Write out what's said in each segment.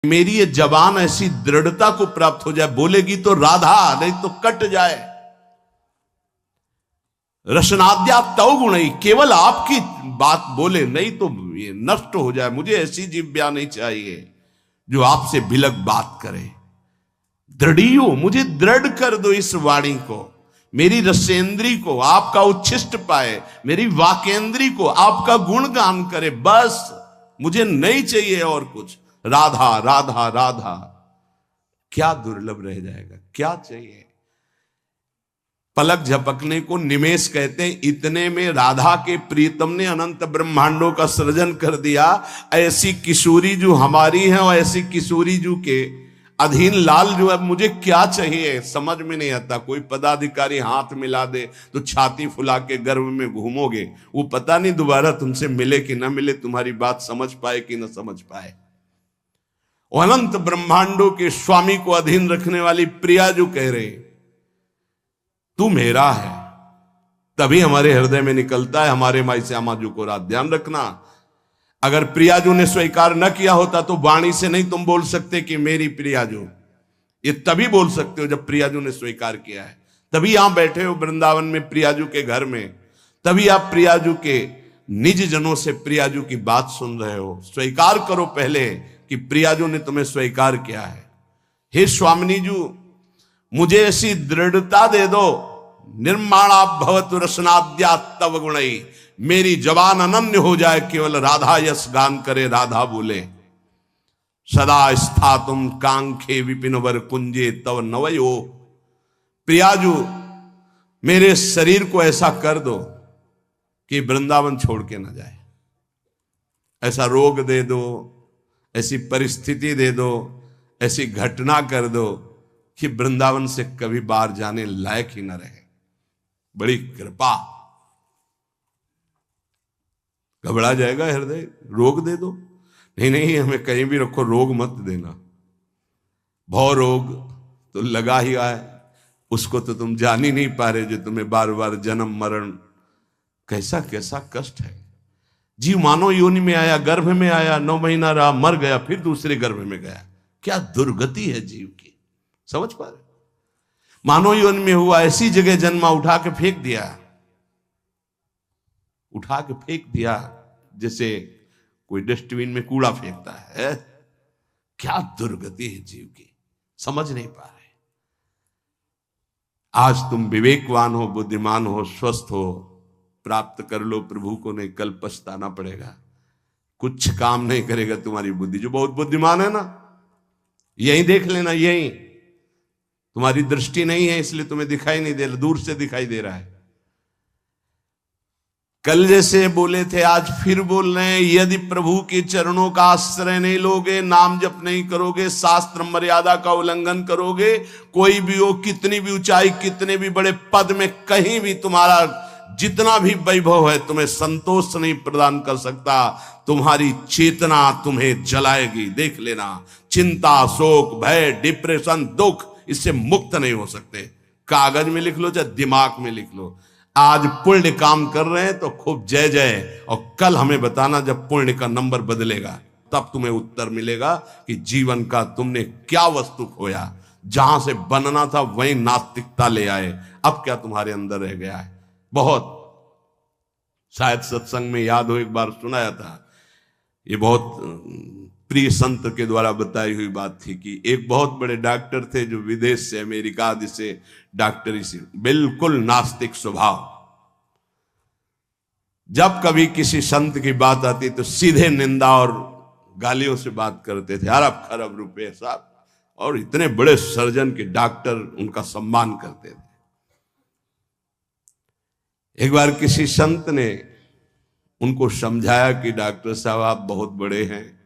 मेरी ये जबान ऐसी दृढ़ता को प्राप्त हो जाए, बोलेगी तो राधा नहीं तो कट जाए। रसनाद्या तव गुण ही, केवल आपकी बात बोले नहीं तो ये नष्ट हो जाए। मुझे ऐसी जिह्वा नहीं चाहिए जो आपसे बिलक बात करे। दृढ़ियो, मुझे दृढ़ कर दो इस वाणी को, मेरी रसेंद्री को आपका उच्छिष्ट पाए, मेरी वाकेंद्री को आपका गुणगान करे। बस मुझे नहीं चाहिए और कुछ। राधा राधा राधा, क्या दुर्लभ रह जाएगा, क्या चाहिए। पलक झपकने को निमेष कहते हैं। इतने में राधा के प्रीतम ने अनंत ब्रह्मांडों का सृजन कर दिया। ऐसी किशोरी जो हमारी है और ऐसी किशोरी जो के अधीन लाल जो है, मुझे क्या चाहिए समझ में नहीं आता। कोई पदाधिकारी हाथ मिला दे तो छाती फुला के गर्भ में घूमोगे, वो पता नहीं दोबारा तुमसे मिले कि ना मिले, तुम्हारी बात समझ पाए कि ना समझ पाए। अनंत ब्रह्मांडों के स्वामी को अधीन रखने वाली प्रिया जो कह रहे तू मेरा है, तभी हमारे हृदय में निकलता है हमारे माई श्यामा जी को रात। ध्यान रखना, अगर प्रियाजू ने स्वीकार न किया होता तो वाणी से नहीं तुम बोल सकते कि मेरी प्रियाजू। ये तभी बोल सकते हो जब प्रियाजू ने स्वीकार किया है। तभी यहां बैठे हो वृंदावन में प्रियाजू के घर में, तभी आप प्रियाजू के निज जनों से प्रियाजू की बात सुन रहे हो। स्वीकार करो पहले कि प्रियाजू ने तुम्हें स्वीकार किया है। हे स्वामिनी जू, मुझे ऐसी दृढ़ता दे दो, निर्माणा भवतु रसनाद्या तव गुणई, मेरी जबान अनन्य हो जाए, केवल राधा यश गान करे, राधा बोले। सदा स्थातुम कांखे विपिन वर कुंजे तव नवयो, प्रियाजू मेरे शरीर को ऐसा कर दो कि वृंदावन छोड़ के ना जाए। ऐसा रोग दे दो, ऐसी परिस्थिति दे दो, ऐसी घटना कर दो कि वृंदावन से कभी बाहर जाने लायक ही न रहे। बड़ी कृपा। घबरा जाएगा हृदय, रोग दे दो। नहीं नहीं, हमें कहीं भी रखो, रोग मत देना। भव रोग तो लगा ही आए, उसको तो तुम जान ही नहीं पा रहे, जो तुम्हें बार बार जन्म मरण, कैसा कैसा कष्ट है। जीव मानव योनि में आया, गर्भ में आया, 9 महीना रहा, मर गया, फिर दूसरे गर्भ में गया। क्या दुर्गति है जीव की, समझ पा रहे। मानव योनि में हुआ, ऐसी जगह जन्मा, उठा के फेंक दिया, उठा के फेंक दिया जैसे कोई डस्टबिन में कूड़ा फेंकता है। क्या दुर्गति है जीव की, समझ नहीं पा रहे। आज तुम विवेकवान हो, बुद्धिमान हो, स्वस्थ हो, प्राप्त कर लो प्रभु को, नहीं कल पछताना पड़ेगा। कुछ काम नहीं करेगा तुम्हारी बुद्धि। जो बहुत बुद्धिमान है ना, यही देख लेना, यही तुम्हारी दृष्टि नहीं है इसलिए तुम्हें दिखाई नहीं दे रहा, दूर से दिखाई दे रहा है। कल जैसे बोले थे आज फिर बोल रहे हैं, यदि प्रभु के चरणों का आश्रय नहीं लोगे, नाम जप नहीं करोगे, शास्त्र मर्यादा का उल्लंघन करोगे, कोई भी हो, कितनी भी ऊंचाई, कितने भी बड़े पद में, कहीं भी तुम्हारा जितना भी वैभव है, तुम्हें संतोष नहीं प्रदान कर सकता। तुम्हारी चेतना तुम्हें जलाएगी, देख लेना। चिंता, शोक, भय, डिप्रेशन, दुख, इससे मुक्त नहीं हो सकते। कागज में लिख लो चाहे दिमाग में लिख लो। आज पुण्य काम कर रहे हैं तो खूब जय जय, और कल हमें बताना जब पुण्य का नंबर बदलेगा, तब तुम्हें उत्तर मिलेगा कि जीवन का तुमने क्या वस्तु खोया। जहां से बनना था वहीं नास्तिकता ले आए, अब क्या तुम्हारे अंदर रह गया है। बहुत शायद सत्संग में याद हो, एक बार सुनाया था, ये बहुत प्रिय संत के द्वारा बताई हुई बात थी कि एक बहुत बड़े डॉक्टर थे जो विदेश से, अमेरिका आदि से डॉक्टरी से, बिल्कुल नास्तिक स्वभाव। जब कभी किसी संत की बात आती तो सीधे निंदा और गालियों से बात करते थे। अरब खरब रुपए साहब, और इतने बड़े सर्जन के डॉक्टर उनका सम्मान करते थे। एक बार किसी संत ने उनको समझाया कि डॉक्टर साहब आप बहुत बड़े हैं,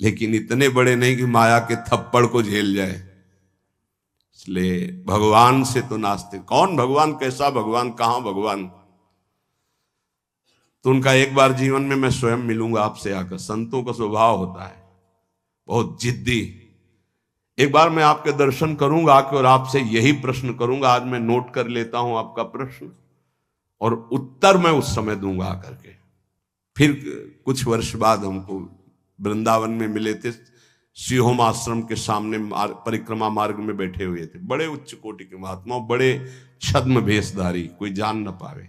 लेकिन इतने बड़े नहीं कि माया के थप्पड़ को झेल जाए, इसलिए भगवान से तो नास्तिक। कौन भगवान, कैसा भगवान, कहां भगवान। तो उनका एक बार जीवन में मैं स्वयं मिलूंगा आपसे आकर। संतों का स्वभाव होता है बहुत जिद्दी। एक बार मैं आपके दर्शन करूंगा आके और आपसे यही प्रश्न करूंगा। आज मैं नोट कर लेता हूं आपका प्रश्न, और उत्तर मैं उस समय दूंगा आकर के। फिर कुछ वर्ष बाद हमको वृंदावन में मिले थे सिहोम आश्रम के सामने परिक्रमा मार्ग में बैठे हुए थे, बड़े उच्च कोटि के महात्मा, बड़े छद्म भेषधारी, कोई जान न पावे।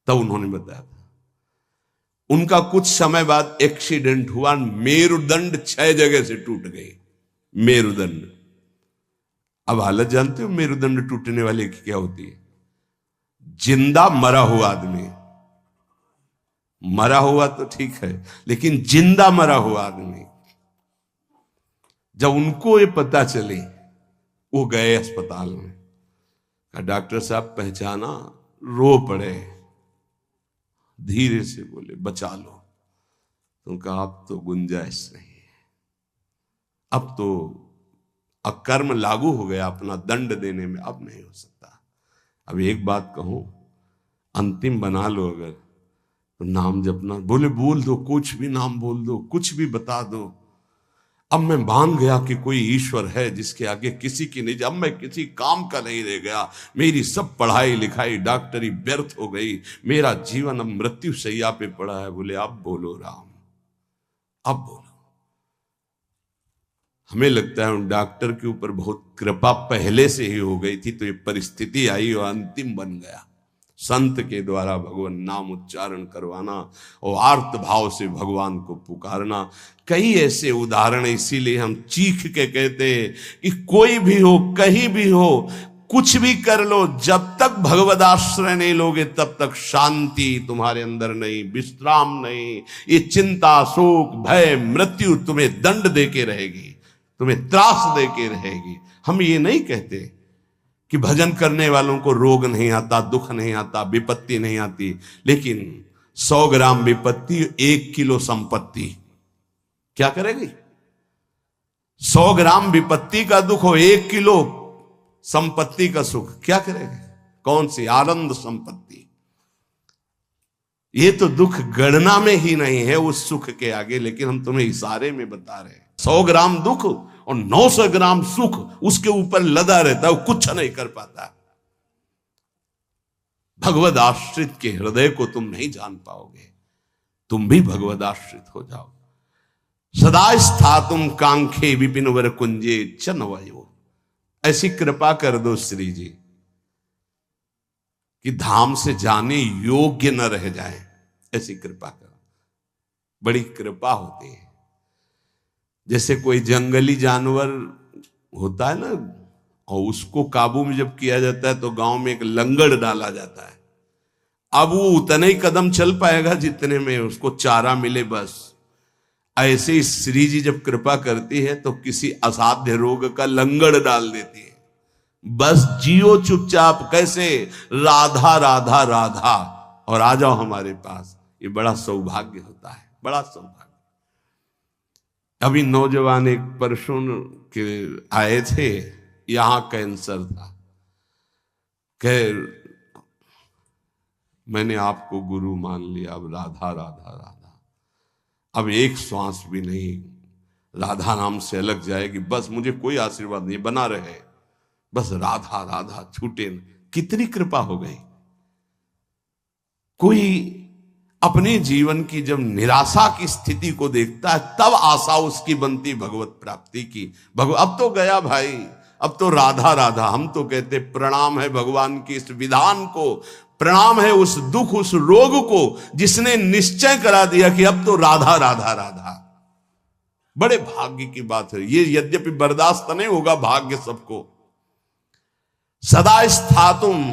तब उन्होंने बताया था उनका कुछ समय बाद एक्सीडेंट हुआ, मेरुदंड 6 जगह से टूट गए। मेरुदंड, अब हालत जानते हो मेरुदंड टूटने वाले की क्या होती है? जिंदा मरा हुआ आदमी, मरा हुआ तो ठीक है, लेकिन जिंदा मरा हुआ आदमी, जब उनको ये पता चले, वो गए अस्पताल में, कहा डॉक्टर साहब पहचाना? रो पड़े, धीरे से बोले बचा लो। तो कहा अब तो गुंजाइश नहीं है, अब तो अकर्म लागू हो गया, अपना दंड देने में अब नहीं हो सकता। अब एक बात कहूं, अंतिम बना लो अगर, तो नाम जपना। बोले बोल दो, कुछ भी नाम बोल दो, कुछ भी बता दो। अब मैं मान गया कि कोई ईश्वर है जिसके आगे किसी की नहीं, अब मैं किसी काम का नहीं रह गया। मेरी सब पढ़ाई लिखाई डॉक्टरी व्यर्थ हो गई, मेरा जीवन अब मृत्यु शैया पे पड़ा है। बोले अब बोलो राम, अब बोलो। हमें लगता है उन डॉक्टर के ऊपर बहुत कृपा पहले से ही हो गई थी, तो ये परिस्थिति आई और अंतिम बन गया। संत के द्वारा भगवान नाम उच्चारण करवाना और आर्त भाव से भगवान को पुकारना, कई ऐसे उदाहरण, इसीलिए हम चीख के कहते हैं कि कोई भी हो, कहीं भी हो, कुछ भी कर लो, जब तक भगवद आश्रय नहीं लोगे तब तक शांति तुम्हारे अंदर नहीं, विश्राम नहीं। ये चिंता, शोक, भय, मृत्यु तुम्हें दंड देके रहेगी, तुम्हें त्रास देके रहेगी। हम ये नहीं कहते कि भजन करने वालों को रोग नहीं आता, दुख नहीं आता, विपत्ति नहीं आती, लेकिन 100 ग्राम विपत्ति 1 किलो संपत्ति क्या करेगी? 100 ग्राम विपत्ति का दुख हो, 1 किलो संपत्ति का सुख क्या करेगा? कौन सी आनंद संपत्ति? ये तो दुख गणना में ही नहीं है उस सुख के आगे, लेकिन हम तुम्हें इशारे में बता रहे हैं। 100 ग्राम दुख और 900 ग्राम सुख उसके ऊपर लदा रहता है, वो कुछ नहीं कर पाता। भगवद आश्रित के हृदय को तुम नहीं जान पाओगे। तुम भी भगवद आश्रित हो जाओ। सदा स्थातुम कांखे विपिन वर कुंजे चनवयो। ऐसी कृपा कर दो श्री जी कि धाम से जाने योग्य न रह जाए, ऐसी कृपा करो। बड़ी कृपा होती है। जैसे कोई जंगली जानवर होता है ना, और उसको काबू में जब किया जाता है तो गांव में एक लंगड़ डाला जाता है। अब वो उतने ही कदम चल पाएगा जितने में उसको चारा मिले, बस। ऐसे ही श्री जी जब कृपा करती है तो किसी असाध्य रोग का लंगड़ डाल देती है, बस जियो चुपचाप। कैसे? राधा राधा राधा, और आ जाओ हमारे पास। ये बड़ा सौभाग्य होता है, बड़ा सौभाग्य। अभी नौजवान एक परसों के आए थे, यहां कैंसर था। कह मैंने आपको गुरु मान लिया, अब राधा राधा राधा, अब एक श्वास भी नहीं राधा नाम से अलग जाएगी, बस मुझे कोई आशीर्वाद नहीं, बना रहे, बस राधा राधा छूटे न। कितनी कृपा हो गई। कोई अपने जीवन की जब निराशा की स्थिति को देखता है तब आशा उसकी बनती भगवत प्राप्ति की। अब तो गया भाई, अब तो राधा राधा। हम तो कहते प्रणाम है भगवान की इस विधान को, प्रणाम है उस दुख, उस रोग को जिसने निश्चय करा दिया कि अब तो राधा राधा राधा। बड़े भाग्य की बात है ये, यद्यपि बर्दाश्त नहीं होगा भाग्य सबको। सदा स्थातुम,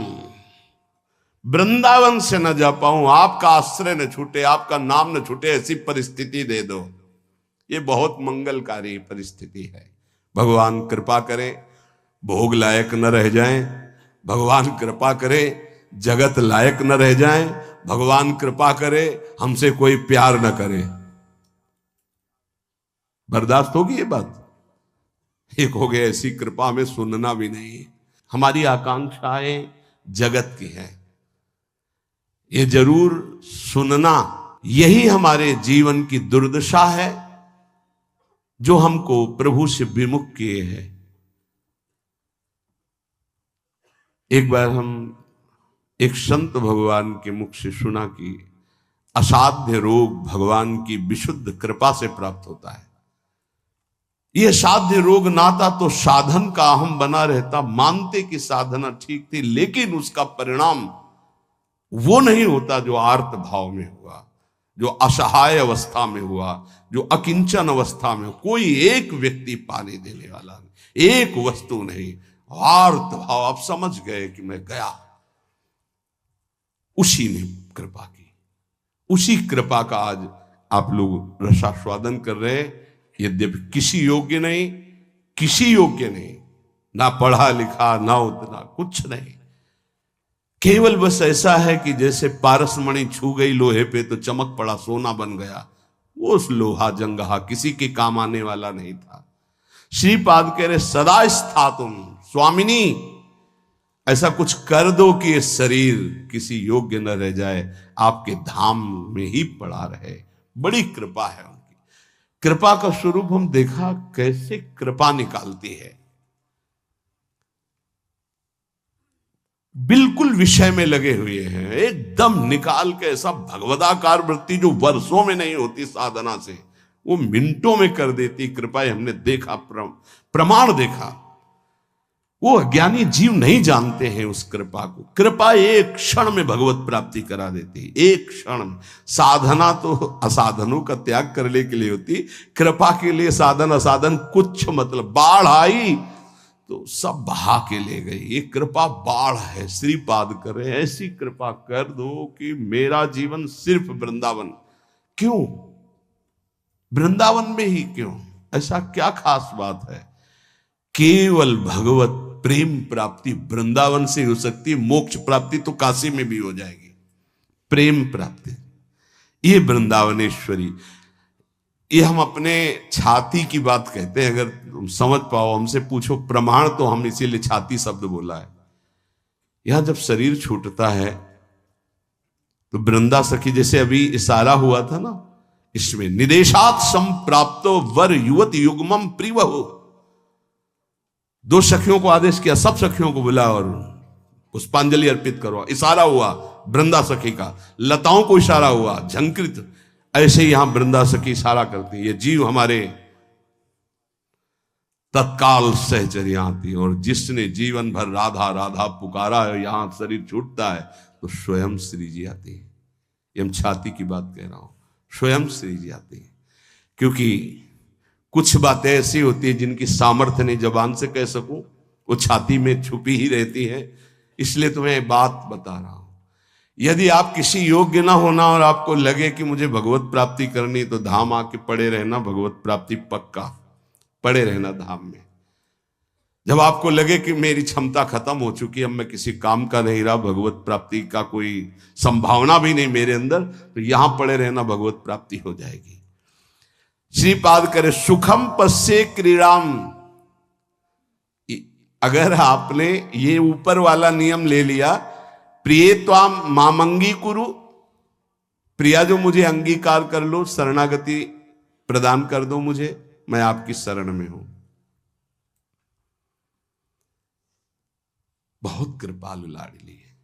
वृंदावन से न जा पाऊं, आपका आश्रय न छूटे, आपका नाम न छूटे, ऐसी परिस्थिति दे दो। ये बहुत मंगलकारी परिस्थिति है। भगवान कृपा करे भोग लायक न रह जाएं, भगवान कृपा करे जगत लायक न रह जाएं, भगवान कृपा करे हमसे कोई प्यार न करे। बर्दाश्त होगी ये बात? एक हो गया ऐसी कृपा में सुनना भी नहीं। हमारी आकांक्षाएं जगत की है, ये जरूर सुनना। यही हमारे जीवन की दुर्दशा है जो हमको प्रभु से विमुख किए हैं। एक बार हम एक संत भगवान के मुख से सुना कि असाध्य रोग भगवान की विशुद्ध कृपा से प्राप्त होता है। यह साध्य रोग नाता तो साधन का अहम बना रहता। मानते कि साधना ठीक थी, लेकिन उसका परिणाम वो नहीं होता जो आर्त भाव में हुआ, जो असहाय अवस्था में हुआ, जो अकिंचन अवस्था में। कोई एक व्यक्ति पानी देने वाला नहीं, एक वस्तु नहीं, आर्त भाव। आप समझ गए कि मैं गया, उसी ने कृपा की। उसी कृपा का आज आप लोग रसास्वादन कर रहे हैं। यद्यपि किसी योग्य नहीं, किसी योग्य नहीं, ना पढ़ा लिखा, ना उतना कुछ नहीं, केवल बस ऐसा है कि जैसे पारसमणि छू गई लोहे पे तो चमक पड़ा, सोना बन गया। वो उस लोहा जंगहा किसी के काम आने वाला नहीं था। श्रीपाद कह रहे सदा स्थातुम स्वामिनी, ऐसा कुछ कर दो कि ये शरीर किसी योग्य न रह जाए, आपके धाम में ही पड़ा रहे। बड़ी कृपा है उनकी। कृपा का स्वरूप हम देखा कैसे कृपा निकालती है। बिल्कुल विषय में लगे हुए हैं, एकदम निकाल के ऐसा भगवदाकार वृत्ति जो वर्षों में नहीं होती साधना से, वो मिनटों में कर देती कृपा। हमने देखा, प्रमाण देखा। वो अज्ञानी जीव नहीं जानते हैं उस कृपा को। कृपा एक क्षण में भगवत प्राप्ति करा देती, एक क्षण में। साधना तो असाधनों का त्याग करने के लिए होती, कृपा के लिए साधन असाधन कुछ मतलब। बाढ़ आई तो सब बहा के ले गई। ये कृपा बाढ़ है। श्रीपाद करे ऐसी कृपा कर दो कि मेरा जीवन सिर्फ वृंदावन। क्यों वृंदावन में ही? क्यों? ऐसा क्या खास बात है? केवल भगवत प्रेम प्राप्ति वृंदावन से हो सकती है। मोक्ष प्राप्ति तो काशी में भी हो जाएगी। प्रेम प्राप्ति ये वृंदावनेश्वरी। ये हम अपने छाती की बात कहते हैं। अगर तुम समझ पाओ, हमसे पूछो प्रमाण, तो हम इसीलिए छाती शब्द बोला है। यहां जब शरीर छूटता है तो वृंदा सखी, जैसे अभी इशारा हुआ था ना, इसमें निदेशात संप्राप्तो वर युवत युग्मम प्रिवहु। दो सखियों को आदेश किया, सब सखियों को बुला और पुष्पांजलि अर्पित करो। इशारा हुआ वृंदा सखी का, लताओं को इशारा हुआ, झंकृत। ऐसे ही यहां वृंदा सखी इशारा करती है। ये जीव हमारे तत्काल सहचर्या आती है। और जिसने जीवन भर राधा राधा पुकारा है, यहां शरीर छूटता है तो स्वयं श्री जी आती है। ये हम छाती की बात कह रहा हूं, स्वयं श्री जी आती है। क्योंकि कुछ बातें ऐसी होती है जिनकी सामर्थ्य नहीं जबान से कह सकूं, वो छाती में छुपी ही रहती है। इसलिए तुम्हें बात बता रहा हूं। यदि आप किसी योग्य ना होना और आपको लगे कि मुझे भगवत प्राप्ति करनी, तो धाम आके पड़े रहना, भगवत प्राप्ति पक्का। पड़े रहना धाम में। जब आपको लगे कि मेरी क्षमता खत्म हो चुकी, अब मैं किसी काम का नहीं रहा, भगवत प्राप्ति का कोई संभावना भी नहीं मेरे अंदर, तो यहां पड़े रहना, भगवत प्राप्ति हो जाएगी। श्रीपाद करे सुखम पश्ये क्रीड़ाम। अगर आपने ये ऊपर वाला नियम ले लिया, प्रिय त्वाम मामंगी कुरु, प्रिया जो मुझे अंगीकार कर लो, शरणागति प्रदान कर दो मुझे, मैं आपकी शरण में हूं। बहुत कृपालु लाडली है।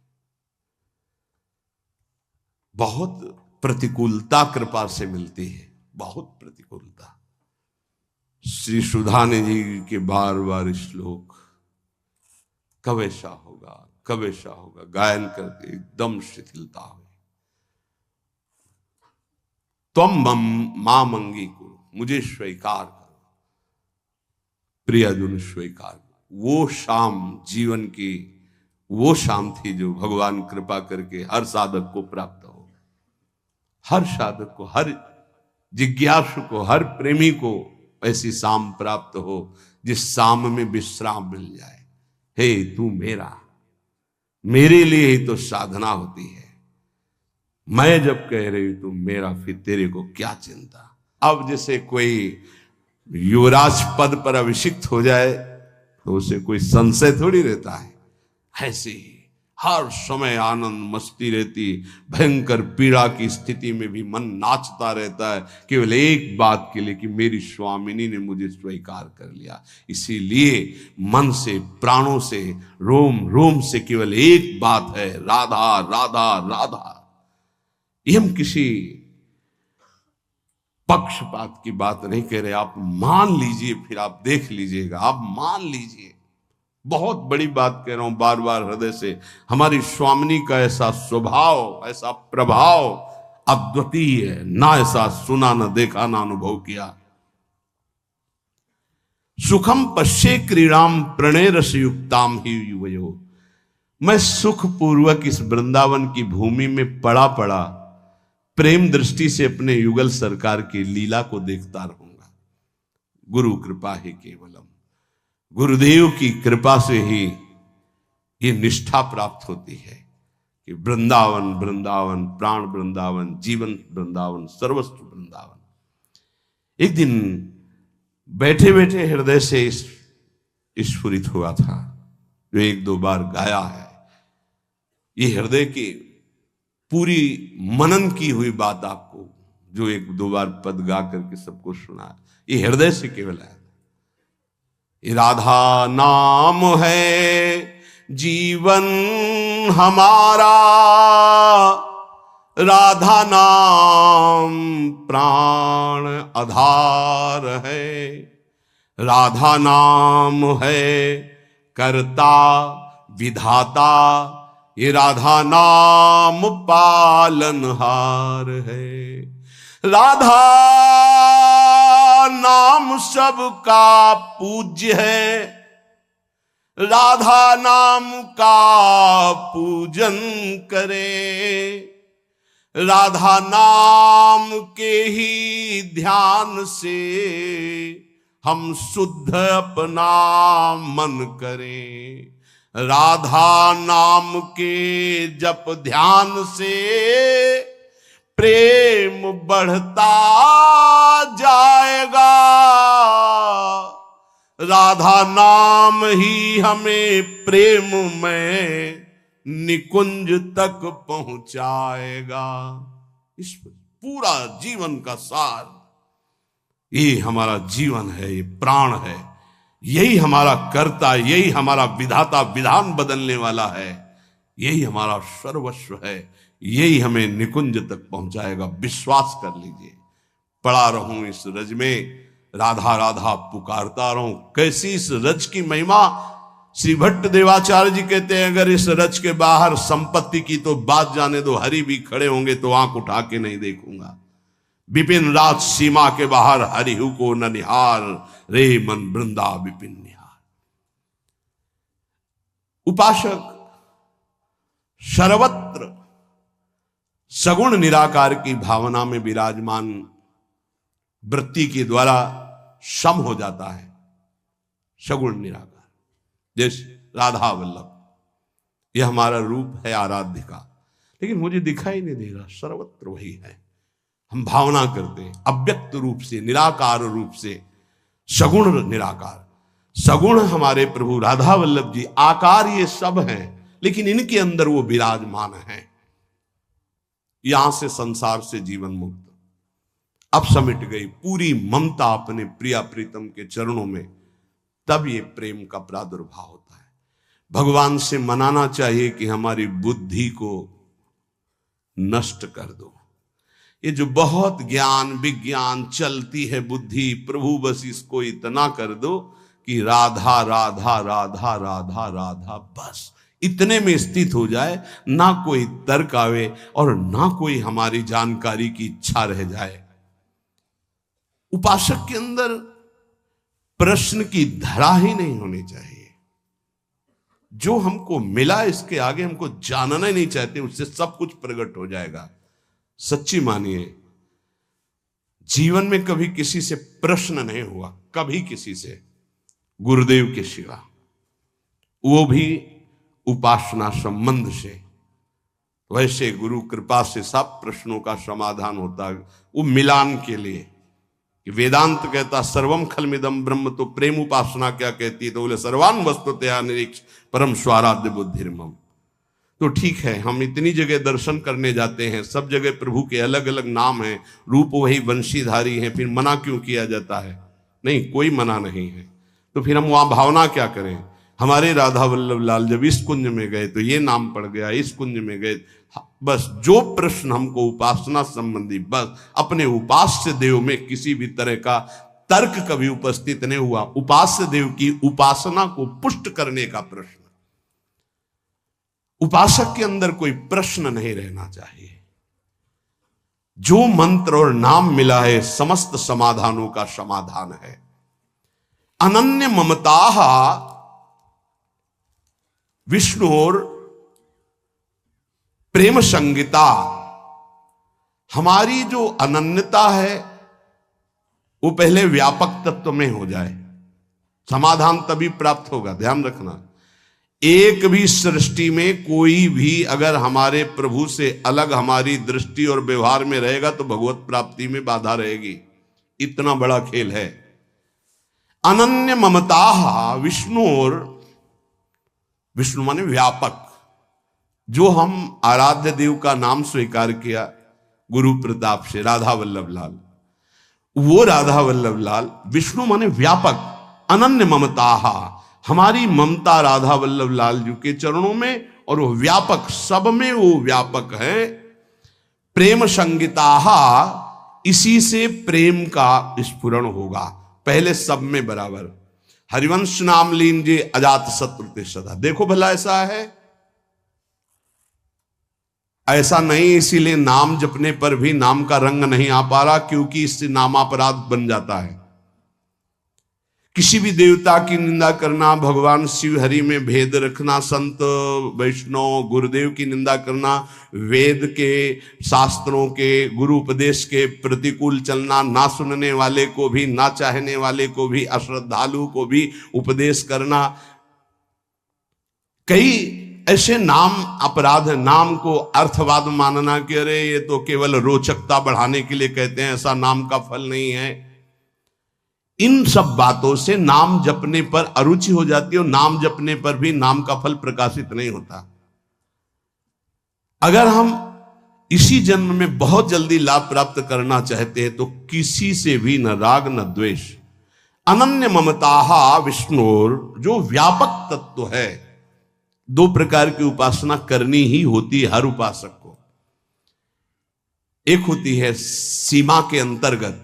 बहुत प्रतिकूलता कृपा से मिलती है, बहुत प्रतिकूलता। श्री सुधाने जी के बार बार श्लोक, कब ऐसा होगा, कब ऐसा होगा, गायन करके एकदम शिथिलता हुई। तुम मां मंगी करो, मुझे स्वीकार करो, प्रियजन स्वीकार करो। वो शाम जीवन की वो शाम थी जो भगवान कृपा करके हर साधक को प्राप्त हो। हर साधक को, हर जिज्ञासु को, हर प्रेमी को ऐसी शाम प्राप्त हो जिस शाम में विश्राम मिल जाए। हे तू मेरा, मेरे लिए ही तो साधना होती है। मैं जब कह रही तू मेरा, फिर तेरे को क्या चिंता। अब जैसे कोई युवराज पद पर अभिषिक्त हो जाए तो उसे कोई संशय थोड़ी रहता है। ऐसे ही हर समय आनंद मस्ती रहती, भयंकर पीड़ा की स्थिति में भी मन नाचता रहता है, केवल एक बात के लिए कि मेरी स्वामिनी ने मुझे स्वीकार कर लिया। इसीलिए मन से, प्राणों से, रोम रोम से केवल एक बात है, राधा राधा राधा। ये हम किसी पक्षपात की बात नहीं कह रहे, आप मान लीजिए, फिर आप देख लीजिएगा, आप मान लीजिए। बहुत बड़ी बात कह रहा हूं बार बार हृदय से। हमारी स्वामिनी का ऐसा स्वभाव, ऐसा प्रभाव अद्वितीय है, ना ऐसा सुना, ना देखा, ना अनुभव किया। सुखम पश्ये क्रीड़ाम प्रणय रस युक्ताम ही युवयो। मैं सुख पूर्वक इस वृंदावन की भूमि में पड़ा पड़ा प्रेम दृष्टि से अपने युगल सरकार की लीला को देखता रहूंगा। गुरु कृपा ही केवलम, गुरुदेव की कृपा से ही ये निष्ठा प्राप्त होती है कि वृंदावन वृंदावन, प्राण वृंदावन, जीवन वृंदावन, सर्वस्व वृंदावन। एक दिन बैठे बैठे हृदय से स्फुरित हुआ था, जो एक दो बार गाया है। ये हृदय की पूरी मनन की हुई बात आपको जो एक दो बार पद गा करके सबको सुना, ये हृदय से केवल है। ये राधा नाम है जीवन हमारा, राधा नाम प्राण आधार है, राधा नाम है कर्ता विधाता, ये राधा नाम पालनहार है। राधा नाम सबका पूज्य है, राधा नाम का पूजन करे, राधा नाम के ही ध्यान से हम शुद्ध अपना मन करें। राधा नाम के जप ध्यान से प्रेम बढ़ता जाएगा, राधा नाम ही हमें प्रेम में निकुंज तक पहुंचाएगा। इस पूरा जीवन का सार, ये हमारा जीवन है, ये प्राण है, यही हमारा कर्ता, यही हमारा विधाता, विधान बदलने वाला है, यही हमारा सर्वस्व है, यही हमें निकुंज तक पहुंचाएगा। विश्वास कर लीजिए। पड़ा रहूं इस रज में, राधा राधा पुकारता रहूं। कैसी इस रज की महिमा। श्री भट्ट देवाचार्य जी कहते हैं, अगर इस रज के बाहर संपत्ति की तो बात जाने दो, हरि भी खड़े होंगे तो आंख उठा के नहीं देखूंगा। विपिन राज सीमा के बाहर हरिहु को न निहार, रे मन वृंदा विपिन निहार। उपासक सर्वत्र सगुण निराकार की भावना में विराजमान वृत्ति के द्वारा सम हो जाता है। सगुण निराकार जैसे राधा वल्लभ, यह हमारा रूप है आराध्य का, लेकिन मुझे दिखाई नहीं दे रहा, सर्वत्र वही है। हम भावना करते हैं अव्यक्त रूप से, निराकार रूप से, सगुण निराकार। सगुण हमारे प्रभु राधा वल्लभ जी, आकार ये सब हैं, लेकिन इनके अंदर वो विराजमान हैं। यहां से संसार से जीवन मुक्त अब समिट गई पूरी ममता अपने प्रिया प्रीतम के चरणों में, तब ये प्रेम का प्रादुर्भाव होता है। भगवान से मनाना चाहिए कि हमारी बुद्धि को नष्ट कर दो। ये जो बहुत ज्ञान विज्ञान चलती है बुद्धि, प्रभु बस इसको इतना कर दो कि राधा राधा राधा राधा राधा, बस इतने में स्थित हो जाए, ना कोई तर्क आवे और ना कोई हमारी जानकारी की इच्छा रह जाए। उपासक के अंदर प्रश्न की धरा ही नहीं होनी चाहिए। जो हमको मिला इसके आगे हमको जानना ही नहीं चाहते, उससे सब कुछ प्रकट हो जाएगा। सच्ची मानिए, जीवन में कभी किसी से प्रश्न नहीं हुआ, कभी किसी से, गुरुदेव के सिवा, वो भी उपासना संबंध से। वैसे गुरु कृपा से सब प्रश्नों का समाधान होता है, वो मिलान के लिए। कि वेदांत कहता सर्वम खलमिदम ब्रह्म, तो प्रेम उपासना क्या कहती है? तो बोले सर्वान वस्तुतया निरीक्ष परम स्वाराध्य बुद्धिर्मम। तो ठीक है, हम इतनी जगह दर्शन करने जाते हैं, सब जगह प्रभु के अलग अलग नाम हैं, रूप वही वंशीधारी हैं, फिर मना क्यों किया जाता है? नहीं, कोई मना नहीं है। तो फिर हम वहां भावना क्या करें? हमारे राधा वल्लभ लाल जब इस कुंज में गए तो ये नाम पड़ गया, इस कुंज में गए। बस जो प्रश्न हमको उपासना संबंधी, बस अपने उपास्य देव में किसी भी तरह का तर्क कभी उपस्थित नहीं हुआ। उपास्य देव की उपासना को पुष्ट करने का प्रश्न, उपासक के अंदर कोई प्रश्न नहीं रहना चाहिए। जो मंत्र और नाम मिला है समस्त समाधानों का समाधान है। अनन्य ममता विष्णु और प्रेम संगीता। हमारी जो अनन्यता है वो पहले व्यापक तत्व में हो जाए, समाधान तभी प्राप्त होगा। ध्यान रखना, एक भी सृष्टि में कोई भी अगर हमारे प्रभु से अलग हमारी दृष्टि और व्यवहार में रहेगा तो भगवत प्राप्ति में बाधा रहेगी। इतना बड़ा खेल है। अनन्य ममता विष्णु, और विष्णु माने व्यापक। जो हम आराध्य देव का नाम स्वीकार किया गुरु प्रताप से, राधा वल्लभ लाल, वो राधा वल्लभ लाल विष्णु माने व्यापक। अनन्य ममता, हमारी ममता राधा वल्लभ लाल जी के चरणों में, और वो व्यापक, सब में वो व्यापक है। प्रेम संगीता, इसी से प्रेम का स्फुरण होगा। पहले सब में बराबर। हरिवंश नाम लीजिए अजात शत्रु ते सदा। देखो भला ऐसा है? ऐसा नहीं। इसीलिए नाम जपने पर भी नाम का रंग नहीं आ पा रहा, क्योंकि इससे नामापराध बन जाता है। किसी भी देवता की निंदा करना, भगवान शिव हरि में भेद रखना, संत वैष्णव गुरुदेव की निंदा करना, वेद के शास्त्रों के गुरु उपदेश के प्रतिकूल चलना, ना सुनने वाले को भी, ना चाहने वाले को भी, अश्रद्धालु को भी उपदेश करना, कई ऐसे नाम अपराध है। नाम को अर्थवाद मानना कि अरे ये तो केवल रोचकता बढ़ाने के लिए कहते हैं, ऐसा नाम का फल नहीं है। इन सब बातों से नाम जपने पर अरुचि हो जाती है, और नाम जपने पर भी नाम का फल प्रकाशित नहीं होता। अगर हम इसी जन्म में बहुत जल्दी लाभ प्राप्त करना चाहते हैं तो किसी से भी न राग न द्वेष। अनन्य ममता विष्णुर, जो व्यापक तत्व है। दो प्रकार की उपासना करनी ही होती है हर उपासक को। एक होती है सीमा के अंतर्गत,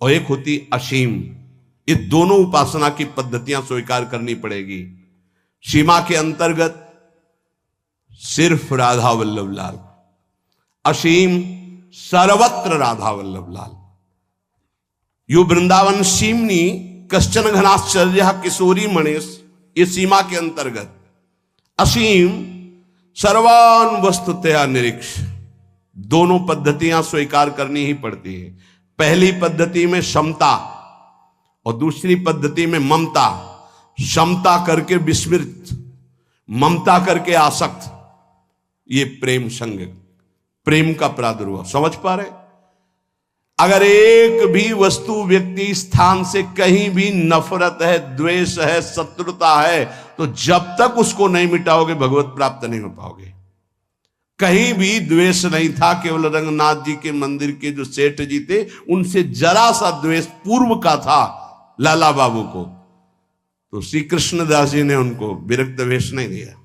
और एक होती असीम। ये दोनों उपासना की पद्धतियां स्वीकार करनी पड़ेगी। सीमा के अंतर्गत सिर्फ राधा वल्लभ लाल, असीम सर्वत्र राधा वल्लभ लाल। यो वृंदावन सीमनी कश्चन घनाश्चर्य किशोरी मणेश, ये सीमा के अंतर्गत। असीम सर्वान वस्तुतया निरीक्ष। दोनों पद्धतियां स्वीकार करनी ही पड़ती है। पहली पद्धति में समता और दूसरी पद्धति में ममता। समता करके विस्मृत, ममता करके आसक्त। ये प्रेम संग, प्रेम का प्रादुर्भाव। समझ पा रहे? अगर एक भी वस्तु व्यक्ति स्थान से कहीं भी नफरत है, द्वेष है, शत्रुता है, तो जब तक उसको नहीं मिटाओगे भगवत प्राप्त नहीं हो पाओगे। कहीं भी द्वेष नहीं था। केवल रंगनाथ जी के मंदिर के जो सेठ जी थे उनसे जरा सा द्वेष पूर्व का था लाला बाबू को, तो श्री कृष्णदास जी ने उनको विरक्त वेश नहीं दिया।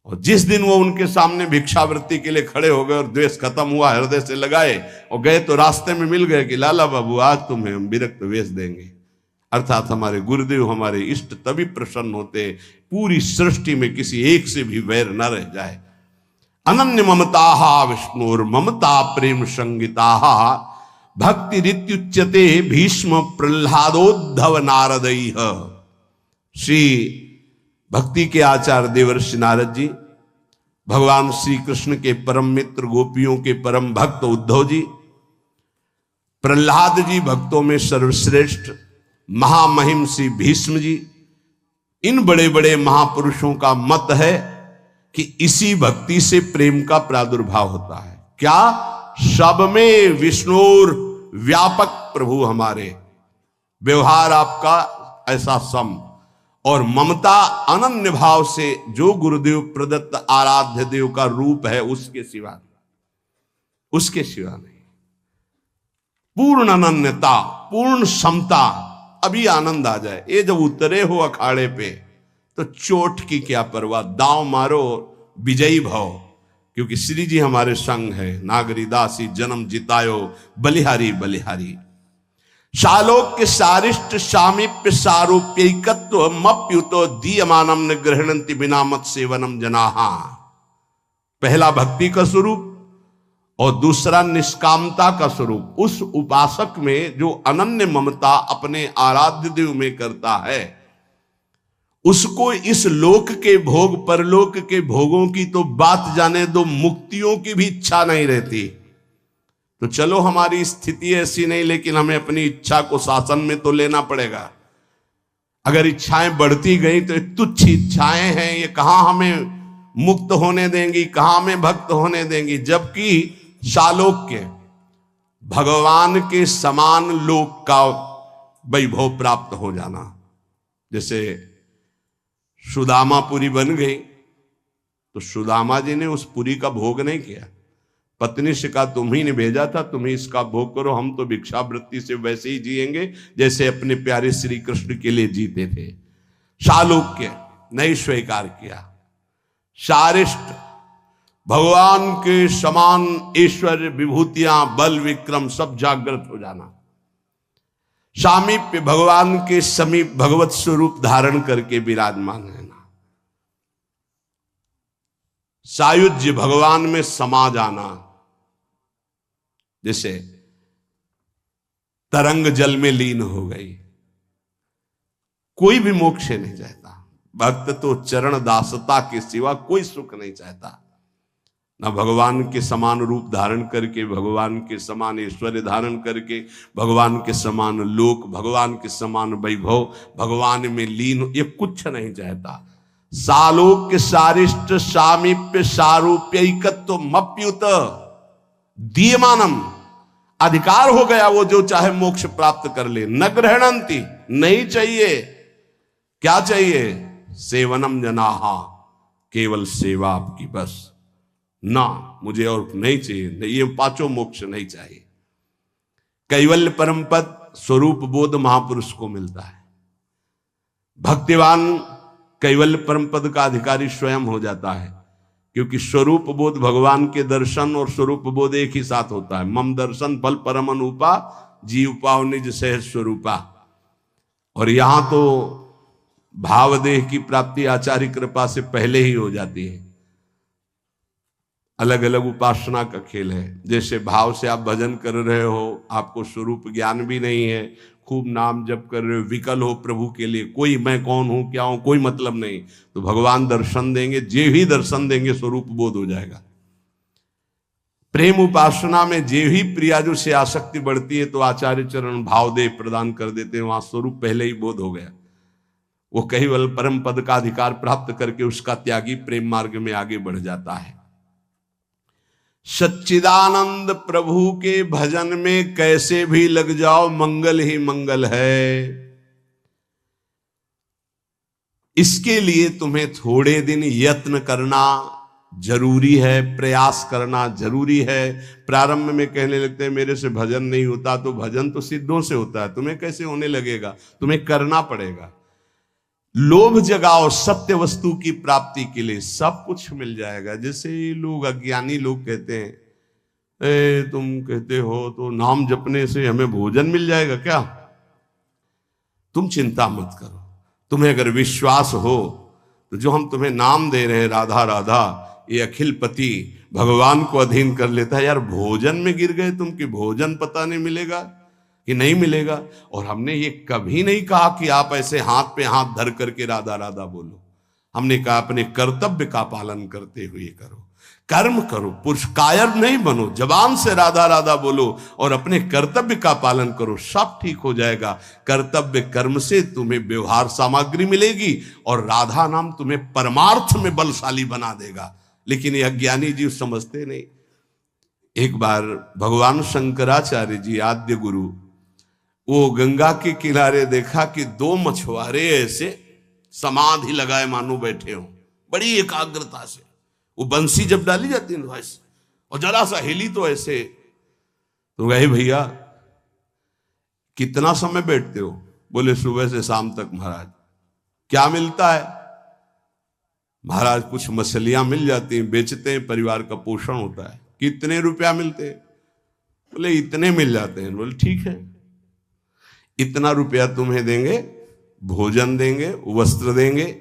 और जिस दिन वो उनके सामने भिक्षावृत्ति के लिए खड़े हो गए और द्वेष खत्म हुआ, हृदय से लगाए और गए, तो रास्ते में मिल गए कि लाला बाबू आज तुम्हें हम विरक्त वेश देंगे। अर्थात हमारे गुरुदेव, हमारे इष्ट तभी प्रसन्न होते पूरी सृष्टि में किसी एक से भी वैर न रह जाए। अनन्य ममता विष्णुर ममता प्रेम संगीता भक्ति रित्युच्यते भीष्म प्रह्लादोद्धव नारदैः। श्री भक्ति के आचार्य देवर्षि नारद जी, भगवान श्री कृष्ण के परम मित्र, गोपियों के परम भक्त उद्धव जी, प्रह्लाद जी भक्तों में सर्वश्रेष्ठ, महामहिम श्री भीष्म जी, इन बड़े बड़े महापुरुषों का मत है कि इसी भक्ति से प्रेम का प्रादुर्भाव होता है। क्या? सब में विष्णुर व्यापक प्रभु हमारे, व्यवहार आपका ऐसा सम, और ममता अनन्य भाव से जो गुरुदेव प्रदत्त आराध्य देव का रूप है उसके सिवा, उसके सिवा नहीं। पूर्ण अनन्यता, पूर्ण समता। अभी आनंद आ जाए। ये जब उतरे हो अखाड़े पे तो चोट की क्या परवाह, दांव मारो विजयी भव, क्योंकि श्री जी हमारे संग है। नागरी दासी जन्म जितायो बलिहारी बलिहारी। शालोक के सारिष्ट सामीप्य सारूप्यकत्व मप्युतो दीयमानम न गृहणंति बिना मत सेवनम जनाहा। पहला भक्ति का स्वरूप और दूसरा निष्कामता का स्वरूप। उस उपासक में जो अनन्य ममता अपने आराध्य देव में करता है, उसको इस लोक के भोग परलोक के भोगों की तो बात जाने दो, मुक्तियों की भी इच्छा नहीं रहती। तो चलो हमारी स्थिति ऐसी नहीं, लेकिन हमें अपनी इच्छा को शासन में तो लेना पड़ेगा। अगर इच्छाएं बढ़ती गई तो तुच्छ इच्छाएं हैं, ये कहां हमें मुक्त होने देंगी, कहां हमें भक्त होने देंगी। जबकि शालोक्य भगवान के समान लोक का वैभव प्राप्त हो जाना। जैसे सुदामा पुरी बन गई तो सुदामा जी ने उस पुरी का भोग नहीं किया, पत्नी से कहा तुम्ही ने भेजा था, तुम ही इसका भोग करो, हम तो भिक्षावृत्ति से वैसे ही जिएंगे जैसे अपने प्यारे श्री कृष्ण के लिए जीते थे। शालोक्य नहीं स्वीकार किया। शारिष्ट भगवान के समान ऐश्वर्य विभूतियां बल विक्रम सब जागृत हो जाना। सामीप्य भगवान के समीप भगवत स्वरूप धारण करके विराजमान रहना। सायुज्य भगवान में समा जाना। जैसे तरंग जल में लीन हो गई, कोई भी मोक्ष नहीं चाहता। भक्त तो चरण दासता के सिवा कोई सुख नहीं चाहता। ना भगवान के समान रूप धारण करके, भगवान के समान ऐश्वर्य धारण करके, भगवान के समान लोक, भगवान के समान वैभव, भगवान में लीन, ये कुछ नहीं चाहता। सालोक के सारिष्ट सामीप्य सारूप्यकत्व मप्युत दीयमानम। अधिकार हो गया, वो जो चाहे मोक्ष प्राप्त कर ले। न ग्रहणंती, नहीं चाहिए। क्या चाहिए? सेवनम जनाहा, केवल सेवा आपकी बस। ना मुझे और नहीं चाहिए, नहीं, ये पांचों मोक्ष नहीं चाहिए। कैवल्य परम पद स्वरूप बोध महापुरुष को मिलता है। भक्तिवान कैवल्य परम पद का अधिकारी स्वयं हो जाता है, क्योंकि स्वरूप बोध भगवान के दर्शन और स्वरूप बोध एक ही साथ होता है। मम दर्शन फल परम अनुपा जीव पाव निज सहज स्वरूपा। और यहां तो भावदेह की प्राप्ति आचार्य कृपा से पहले ही हो जाती है। अलग अलग उपासना का खेल है। जैसे भाव से आप भजन कर रहे हो, आपको स्वरूप ज्ञान भी नहीं है, खूब नाम जप कर रहे हो, विकल हो प्रभु के लिए, कोई मैं कौन हूं क्या हूं कोई मतलब नहीं, तो भगवान दर्शन देंगे, जे ही दर्शन देंगे स्वरूप बोध हो जाएगा। प्रेम उपासना में जे ही प्रियाजु से आसक्ति बढ़ती है तो आचार्य चरण भावदेह प्रदान कर देते हैं, वहां स्वरूप पहले ही बोध हो गया। वो केवल परम पद का अधिकार प्राप्त करके उसका त्यागी प्रेम मार्ग में आगे बढ़ जाता है। सच्चिदानंद प्रभु के भजन में कैसे भी लग जाओ, मंगल ही मंगल है। इसके लिए तुम्हें थोड़े दिन यत्न करना जरूरी है, प्रयास करना जरूरी है। प्रारंभ में कहने लगते हैं मेरे से भजन नहीं होता, तो भजन तो सिद्धों से होता है, तुम्हें कैसे होने लगेगा? तुम्हें करना पड़ेगा। लोभ जगाओ सत्य वस्तु की प्राप्ति के लिए, सब कुछ मिल जाएगा। जैसे लोग अज्ञानी लोग कहते हैं तुम कहते हो तो नाम जपने से हमें भोजन मिल जाएगा क्या? तुम चिंता मत करो। तुम्हें अगर विश्वास हो तो जो हम तुम्हें नाम दे रहे हैं राधा राधा, ये अखिल पति भगवान को अधीन कर लेता है। यार भोजन में गिर गए तुम कि भोजन पता नहीं मिलेगा कि नहीं मिलेगा। और हमने ये कभी नहीं कहा कि आप ऐसे हाथ पे हाथ धर करके राधा राधा बोलो। हमने कहा अपने कर्तव्य का पालन करते हुए करो, कर्म करो, पुरुष कायर नहीं बनो, जबान से राधा राधा बोलो और अपने कर्तव्य का पालन करो, सब ठीक हो जाएगा। कर्तव्य कर्म से तुम्हें व्यवहार सामग्री मिलेगी और राधा नाम तुम्हें परमार्थ में बलशाली बना देगा। लेकिन ये अज्ञानी जीव समझते नहीं। एक बार भगवान शंकराचार्य जी आद्य गुरु, वो गंगा के किनारे देखा कि दो मछुआरे ऐसे समाधि लगाए मानो बैठे हो, बड़ी एकाग्रता से। वो बंसी जब डाली जाती है ऐसे, और जरा सा हिली तो ऐसे, तो गए भैया कितना समय बैठते हो? बोले सुबह से शाम तक महाराज। क्या मिलता है? महाराज कुछ मछलियां मिल जाती हैं, बेचते हैं, परिवार का पोषण होता है। कितने रुपया मिलते हैं? बोले इतने मिल जाते हैं। बोले ठीक है, इतना रुपया तुम्हें देंगे, भोजन देंगे, वस्त्र देंगे।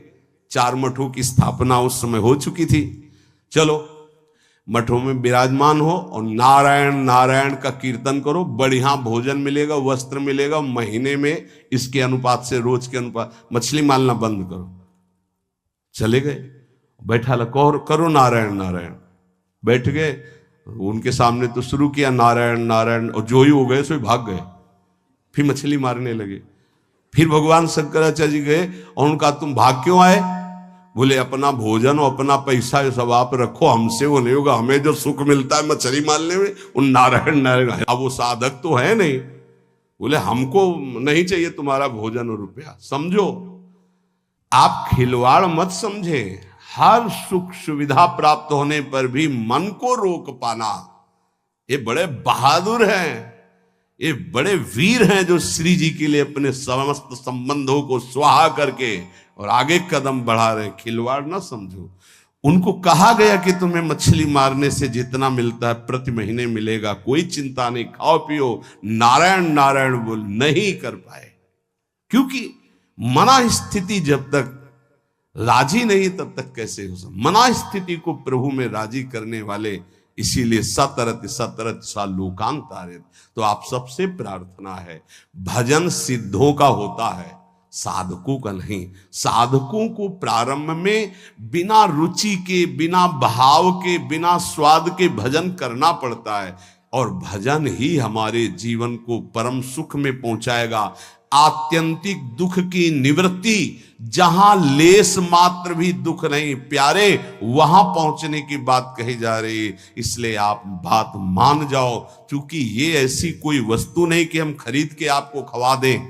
4 मठों की स्थापना उस समय हो चुकी थी। चलो मठों में विराजमान हो और नारायण नारायण का कीर्तन करो, बढ़िया भोजन मिलेगा, वस्त्र मिलेगा। महीने में इसके अनुपात से, रोज के अनुपात, मछली मारना बंद करो। चले गए, बैठा करो नारायण नारायण। बैठ गए, उनके सामने तो शुरू किया नारायण नारायण, और जो ही हो गए सो भाग गए। फिर मछली मारने लगे। फिर भगवान शंकराचार्य जी गए और उनका तुम भाग क्यों आए? बोले अपना भोजन और अपना पैसा ये सब आप रखो, हमसे वो नहीं होगा। हमें जो सुख मिलता है मछली मारने में, उन नारायण नारायण। अब वो साधक तो है नहीं। बोले हमको नहीं चाहिए तुम्हारा भोजन और रुपया। समझो, आप खिलवाड़ मत समझे। हर सुख सुविधा प्राप्त होने पर भी मन को रोक पाना, ये बड़े बहादुर हैं, ये बड़े वीर हैं जो श्री जी के लिए अपने समस्त संबंधों को स्वाहा करके और आगे कदम बढ़ा रहे हैं। खिलवाड़ ना समझो। उनको कहा गया कि तुम्हें मछली मारने से जितना मिलता है प्रति महीने मिलेगा, कोई चिंता नहीं, खाओ पियो, नारायण नारायण बोल। नहीं कर पाए, क्योंकि मना स्थिति जब तक राजी नहीं तब तक कैसे हो सकता। मना स्थिति को प्रभु में राजी करने वाले, इसीलिए सतरत सतरत सा लोकांतारित। तो आप सबसे प्रार्थना है, भजन सिद्धों का होता है, साधकों का नहीं। साधकों को प्रारंभ में बिना रुचि के, बिना भाव के, बिना स्वाद के भजन करना पड़ता है, और भजन ही हमारे जीवन को परम सुख में पहुंचाएगा। आत्यंतिक दुख की निवृत्ति, जहां लेस मात्र भी दुख नहीं प्यारे, वहां पहुंचने की बात कही जा रही है। इसलिए आप बात मान जाओ, क्योंकि ये ऐसी कोई वस्तु नहीं कि हम खरीद के आपको खवा दें,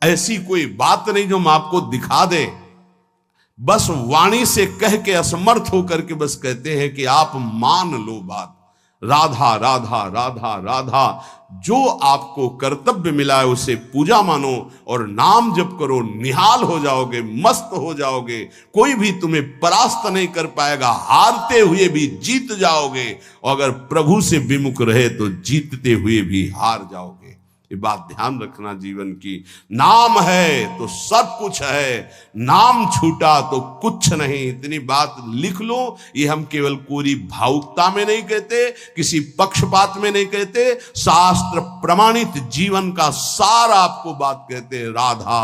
ऐसी कोई बात नहीं जो हम आपको दिखा दें। बस वाणी से कह के असमर्थ होकर के बस कहते हैं कि आप मान लो बात। राधा राधा राधा राधा, जो आपको कर्तव्य मिला है उसे पूजा मानो और नाम जप करो, निहाल हो जाओगे, मस्त हो जाओगे। कोई भी तुम्हें परास्त नहीं कर पाएगा, हारते हुए भी जीत जाओगे, और अगर प्रभु से विमुख रहे तो जीतते हुए भी हार जाओगे। ये बात ध्यान रखना जीवन की। नाम है तो सब कुछ है, नाम छूटा तो कुछ नहीं। इतनी बात लिख लो। ये हम केवल कोरी भावुकता में नहीं कहते, किसी पक्षपात में नहीं कहते, शास्त्र प्रमाणित जीवन का सार आपको बात कहते हैं। राधा